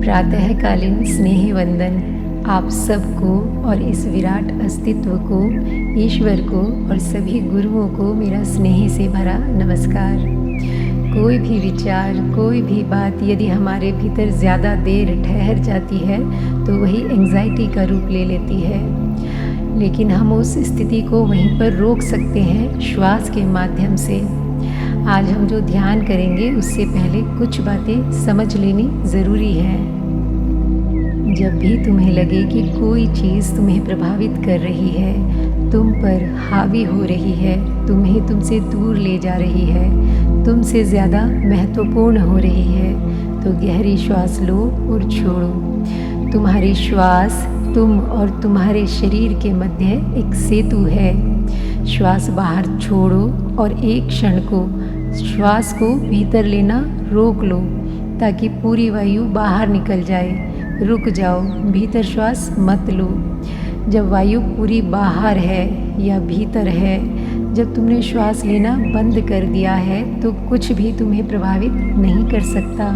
प्रातःकालीन स्नेह वंदन आप सबको और इस विराट अस्तित्व को, ईश्वर को और सभी गुरुओं को मेरा स्नेह से भरा नमस्कार। कोई भी विचार, कोई भी बात यदि हमारे भीतर ज़्यादा देर ठहर जाती है तो वही एंग्जाइटी का रूप ले लेती है, लेकिन हम उस स्थिति को वहीं पर रोक सकते हैं श्वास के माध्यम से। आज हम जो ध्यान करेंगे उससे पहले कुछ बातें समझ लेनी ज़रूरी है। जब भी तुम्हें लगे कि कोई चीज़ तुम्हें प्रभावित कर रही है, तुम पर हावी हो रही है, तुम्हें तुमसे दूर ले जा रही है, तुमसे ज़्यादा महत्वपूर्ण हो रही है, तो गहरी श्वास लो और छोड़ो। तुम्हारी श्वास तुम और तुम्हारे शरीर के मध्य एक सेतु है। श्वास बाहर छोड़ो और एक क्षण को श्वास को भीतर लेना रोक लो ताकि पूरी वायु बाहर निकल जाए। रुक जाओ, भीतर श्वास मत लो। जब वायु पूरी बाहर है या भीतर है, जब तुमने श्वास लेना बंद कर दिया है तो कुछ भी तुम्हें प्रभावित नहीं कर सकता।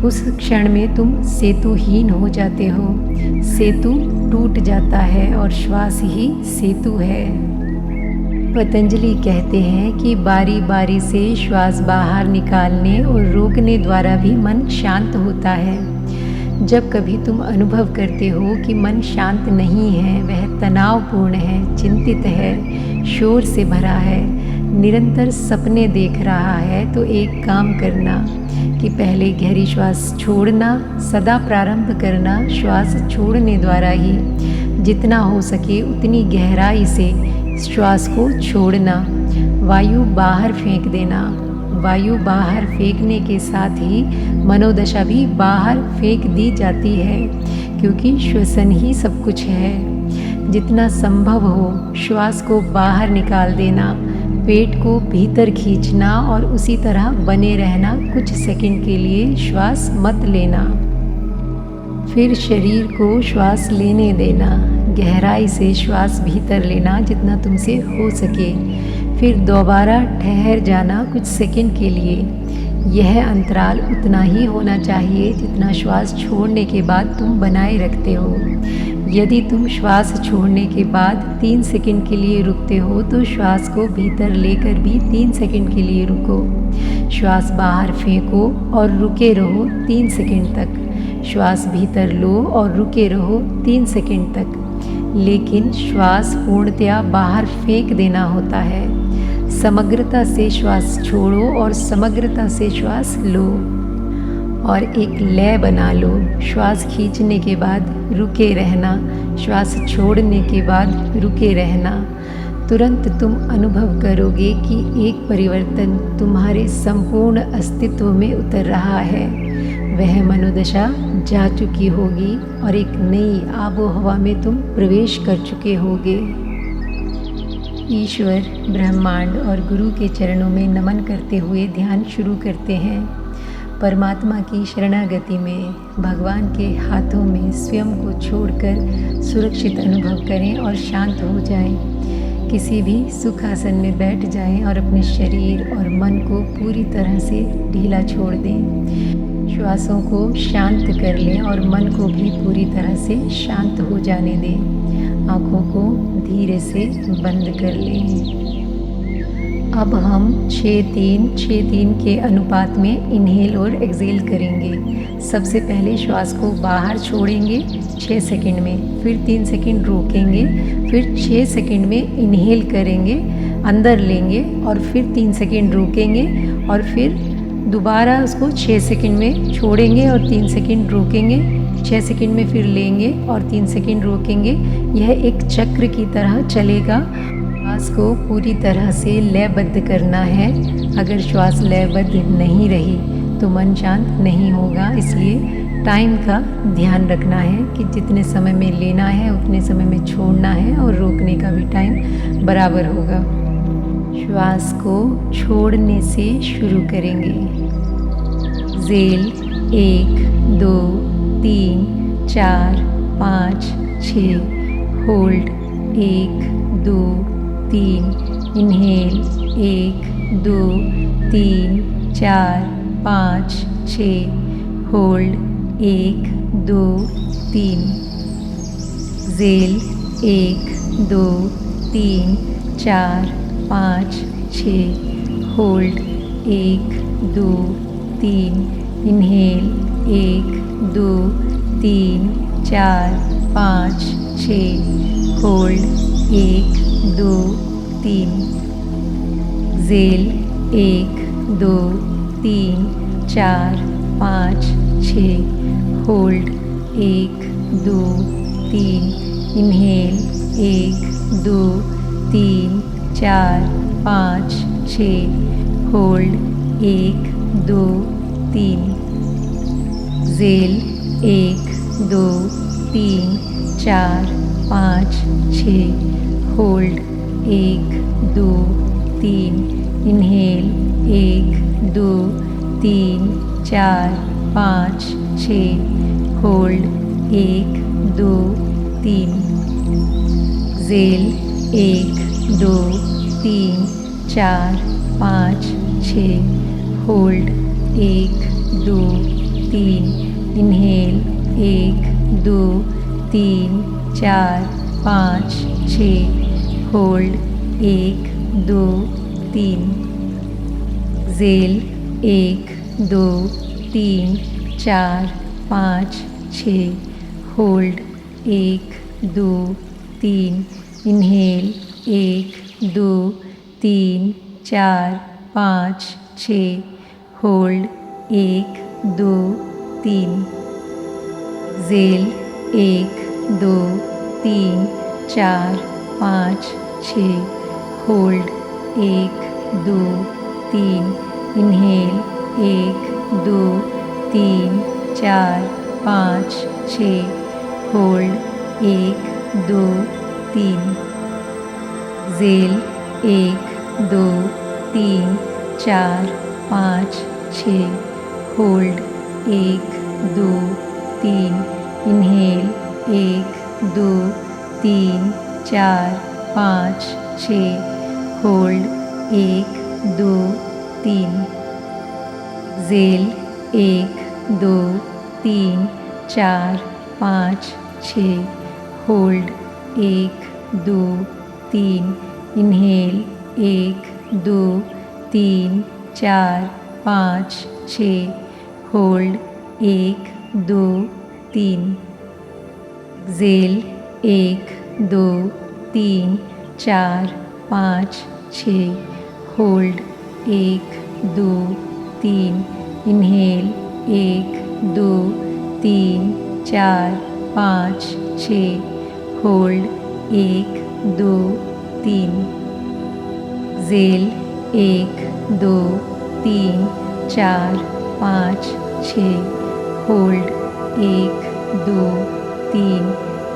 उस क्षण में तुम सेतुहीन हो जाते हो, सेतु टूट जाता है और श्वास ही सेतु है। पतंजलि कहते हैं कि बारी बारी से श्वास बाहर निकालने और रोकने द्वारा भी मन शांत होता है। जब कभी तुम अनुभव करते हो कि मन शांत नहीं है, वह तनावपूर्ण है, चिंतित है, शोर से भरा है, निरंतर सपने देख रहा है, तो एक काम करना कि पहले गहरी श्वास छोड़ना, सदा प्रारंभ करना श्वास छोड़ने द्वारा ही। जितना हो सके उतनी गहराई से श्वास को छोड़ना, वायु बाहर फेंक देना। वायु बाहर फेंकने के साथ ही मनोदशा भी बाहर फेंक दी जाती है, क्योंकि श्वसन ही सब कुछ है। जितना संभव हो श्वास को बाहर निकाल देना, पेट को भीतर खींचना और उसी तरह बने रहना। कुछ सेकंड के लिए श्वास मत लेना, फिर शरीर को श्वास लेने देना। गहराई से श्वास भीतर लेना जितना तुमसे हो सके, फिर दोबारा ठहर जाना कुछ सेकंड के लिए। यह अंतराल उतना ही होना चाहिए जितना श्वास छोड़ने के बाद तुम बनाए रखते हो। यदि तुम श्वास छोड़ने के बाद 3 सेकंड के लिए रुकते हो तो श्वास को भीतर लेकर भी 3 सेकंड के लिए रुको। श्वास बाहर फेंको और रुके रहो 3 सेकंड तक। श्वास भीतर लो और रुके रहो 3 सेकंड तक। लेकिन श्वास पूर्णतया बाहर फेंक देना होता है। समग्रता से श्वास छोड़ो और समग्रता से श्वास लो और एक लय बना लो। श्वास खींचने के बाद रुके रहना, श्वास छोड़ने के बाद रुके रहना। तुरंत तुम अनुभव करोगे कि एक परिवर्तन तुम्हारे संपूर्ण अस्तित्व में उतर रहा है। वह मनोदशा जा चुकी होगी और एक नई आबो हवा में तुम प्रवेश कर चुके होगे। ईश्वर, ब्रह्मांड और गुरु के चरणों में नमन करते हुए ध्यान शुरू करते हैं। परमात्मा की शरणागति में भगवान के हाथों में स्वयं को छोड़कर सुरक्षित अनुभव करें और शांत हो जाएं। किसी भी सुखासन में बैठ जाएं और अपने शरीर और मन को पूरी तरह से ढीला छोड़ दें। श्वासों को शांत कर लें और मन को भी पूरी तरह से शांत हो जाने दें। आँखों को धीरे से बंद कर लें। अब हम 6-3-6-3 के अनुपात में इन्हेल और एक्सेल करेंगे। सबसे पहले श्वास को बाहर छोड़ेंगे 6 सेकंड में, फिर 3 सेकंड रोकेंगे, फिर 6 सेकंड में इन्हेल करेंगे, अंदर लेंगे और फिर 3 सेकंड रोकेंगे और फिर दोबारा उसको 6 सेकंड में छोड़ेंगे और 3 सेकंड रोकेंगे, 6 सेकंड में फिर लेंगे और 3 सेकंड रोकेंगे। यह एक चक्र की तरह चलेगा। श्वास को पूरी तरह से लयबद्ध करना है। अगर श्वास लयबद्ध नहीं रही तो मन शांत नहीं होगा। इसलिए टाइम का ध्यान रखना है कि जितने समय में लेना है उतने समय में छोड़ना है और रोकने का भी टाइम बराबर होगा। श्वास को छोड़ने से शुरू करेंगे। झेल 1 2 3 4 5 6, hold 1 2 3, inhale 1 2 3 4 5 6, hold 1 2 3, gel 1 2 3 4 5 6, hold 1 2 3, inhale 1 2 3 4 5 6, hold 1 2 3, gel 1 2 3 4 5 6, hold 1 2 3, inhale 1 2 3 4 5 6, hold 1 2 3, gel 1 2 3 4 5 6, hold 1 2 3, inhale 1 2 3 4 5 6, hold 1 2 3, gel 1 2 3 4 5 6, hold 1 2 3, inhale 1 2 3 4 5 6, hold 1 2 3, gel 1 2 3 4 5 6, hold 1 2 3, inhale 1 2 3 4 5 6, hold 1 2 3, gel 1 2 3 4 5 6, hold 1 2 3, inhale 1 2 3 4 5 6, hold 1 2 3, gel 1 2 3 4 5 6, hold 1 2 3, inhale 1 2 3 4 5 6, hold 1 2 3, gel 1 2 3 4 5 6, hold 1 2 3, inhale 1 2 3 4 5 6, hold 1 2 3, gel 1 2 3 4 5 6, hold 1 2 3, inhale 1 2 3 4 5 6, hold 1 2 3, gel 1 2 3 4 5 6, hold 1 2 3,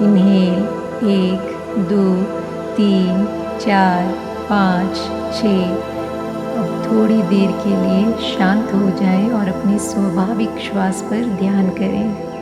inhale 1 2 3 4 5 6। अब थोड़ी देर के लिए शांत हो जाएं और अपने स्वाभाविक श्वास पर ध्यान करें।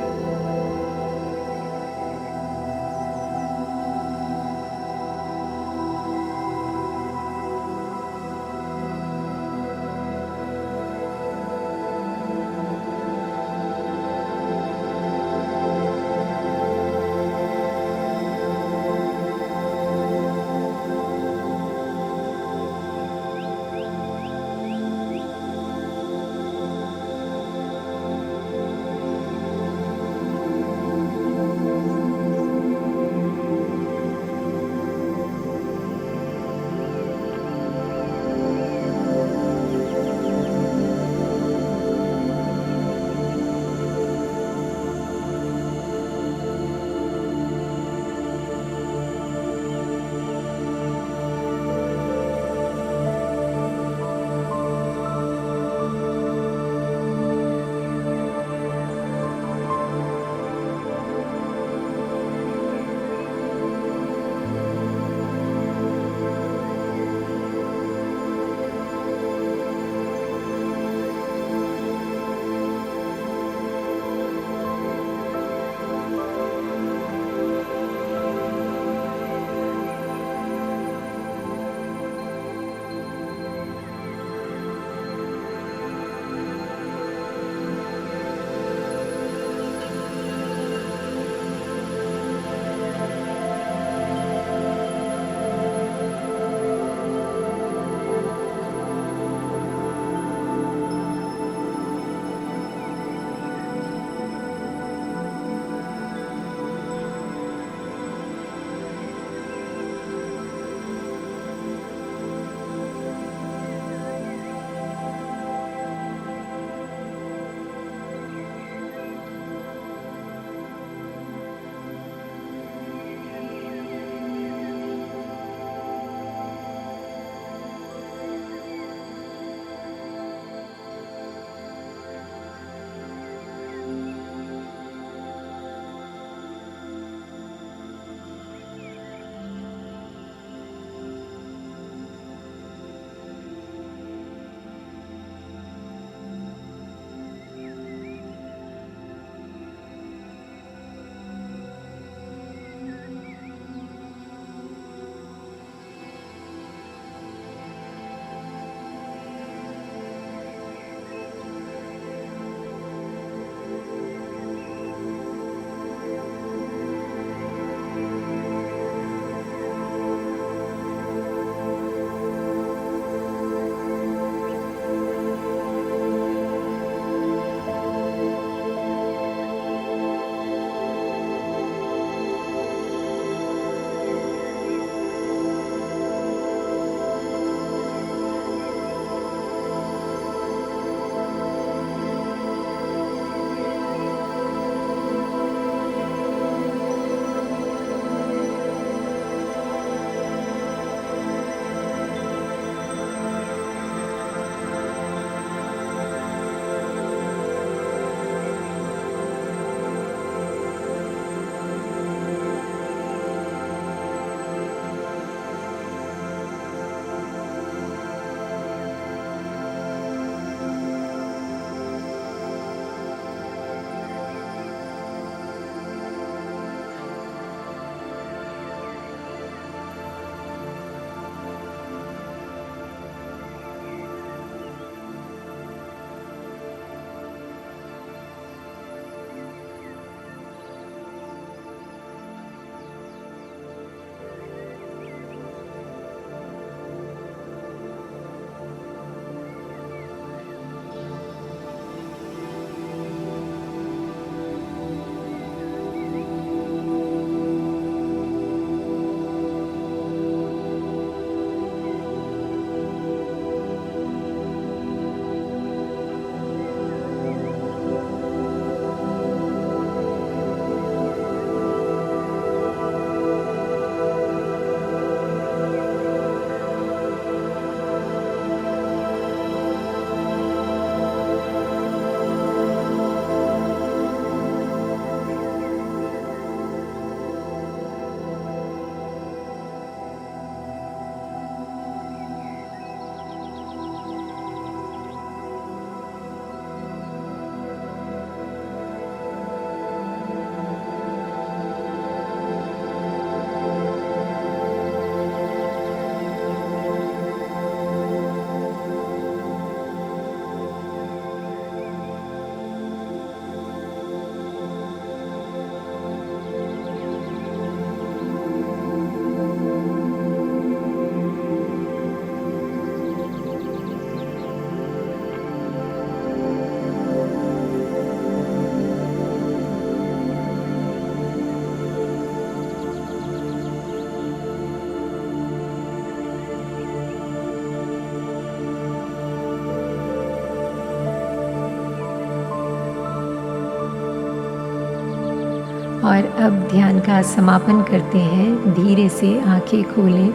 और अब ध्यान का समापन करते हैं। धीरे से आंखें खोलें।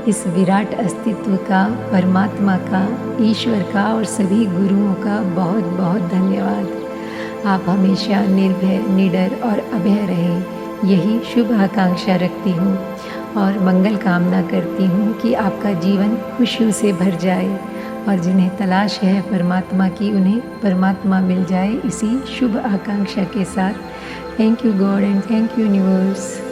इस विराट अस्तित्व का, परमात्मा का, ईश्वर का और सभी गुरुओं का बहुत बहुत धन्यवाद। आप हमेशा निर्भय, निडर और अभय रहें, यही शुभ आकांक्षा रखती हूँ और मंगल कामना करती हूँ कि आपका जीवन खुशियों से भर जाए और जिन्हें तलाश है परमात्मा की, उन्हें परमात्मा मिल जाए, इसी शुभ आकांक्षा के साथ। Thank you God and thank you universe.